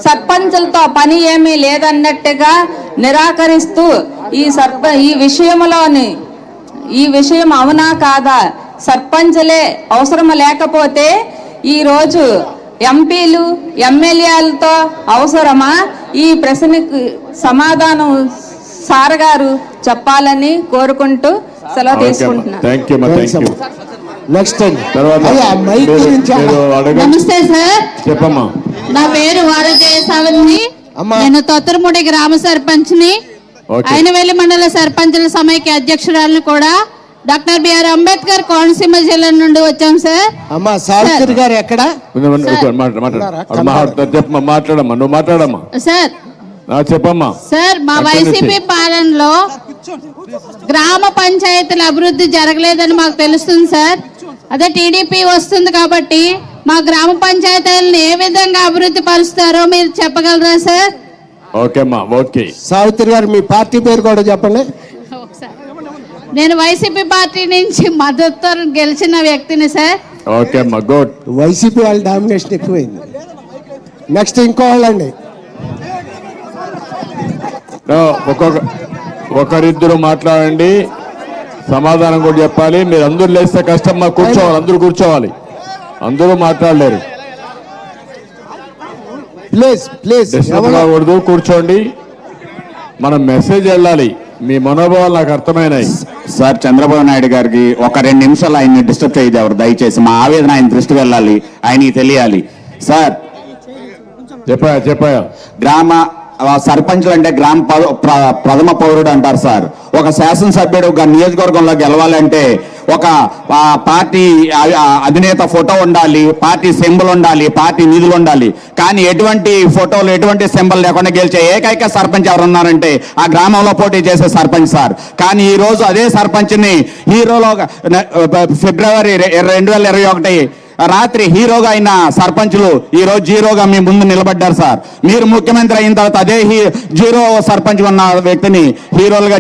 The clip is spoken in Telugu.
సర్పంచులతో పని ఏమీ లేదన్నట్టుగా నిరాకరిస్తూ ఈ విషయం అవునా కాదా, సర్పంచులే అవసరం లేకపోతే ఈ రోజు ఎంపీలు ఎమ్మెల్యేలతో అవసరమా? ఈ ప్రశ్నకు సమాధానం సార్ గారు చెప్పాలని కోరుకుంటూ సెలవు తీసుకుంటున్నాను. నమస్తే సార్, చెప్పమ్మా. నా పేరు వారజయసావని. నేను తొత్తరముడి గ్రామ సర్పంచ్ని, అయినవెల్లి మండల సర్పంచుల సమైక్య అధ్యక్షురాలను కూడా. డాక్టర్ బిఆర్ అంబేద్కర్ కోనసీమ జిల్లా నుండి వచ్చాం సార్. అమ్మా సావిత్రి గారు ఎక్కడ? మాట్లాడమ్మా, నువ్వు మాట్లాడమ్మా సార్. చెప్పమ్మా సార్, మా వైసీపీ పాలనలో గ్రామ పంచాయతీల అభివృద్ధి జరగలేదని మాకు తెలుస్తుంది సార్. అదే టీడీపీ వస్తుంది కాబట్టి మా గ్రామ పంచాయతీలను ఏ విధంగా అభివృద్ధి పరుస్తారో మీరు చెప్పగలరా సార్? ఓకే. సావిత్రి గారు మీ పార్టీ పేరు కూడా చెప్పండి. నేను వైసీపీ పార్టీ నుంచి మద్దతు గెలిచిన వ్యక్తిని సార్. గుడ్. వైసీపీ వాళ్ళ డామినేషన్ ఎక్కువైంది. నెక్స్ట్ ఇంకో వాళ్ళండి. ఒకరిద్దరు మాట్లాడండి, సమాధానం కూడా చెప్పాలి. మీరు అందరూ లేస్తే కష్టం, మాకు కూర్చోవాలి, అందరూ కూర్చోవాలి, అందరూ మాట్లాడలేరు. ప్లీజ్ కాకూడదు, కూర్చోండి. మనం మెసేజ్ వెళ్ళాలి. మీ మనోభావాలు నాకు అర్థమైనాయి సార్. చంద్రబాబు నాయుడు గారికి ఒక 2 నిమిషాలు ఆయన్ని డిస్టర్బ్ చేయదు ఎవరు, దయచేసి. మా ఆవేదన ఆయన దృష్టికి వెళ్ళాలి, ఆయనకి తెలియాలి సార్. చెప్పాయా గ్రామ సర్పంచులు అంటే గ్రామ ప్రథమ పౌరుడు అంటారు సార్. ఒక శాసనసభ్యుడు ఒక నియోజకవర్గంలో గెలవాలంటే ఒక పార్టీ అధినేత ఫోటో ఉండాలి, పార్టీ సింబల్ ఉండాలి, పార్టీ నిధులు ఉండాలి. కానీ ఎటువంటి ఫోటోలు, ఎటువంటి సింబల్ లేకుండా గెలిచే ఏకైక సర్పంచ్ ఎవరున్నారంటే ఆ గ్రామంలో పోటీ చేసే సర్పంచ్ సార్. కానీ ఈ రోజు అదే సర్పంచ్ని హీరోలో ఫిబ్రవరి 2021 రాత్రి హీరోగా అయిన సర్పంచులు ఈ రోజు జీరోగా మీ ముందు నిలబడ్డారు సార్. మీరు ముఖ్యమంత్రి అయిన తర్వాత అదే జీరో సర్పంచ్ ఉన్న వ్యక్తిని హీరోలుగా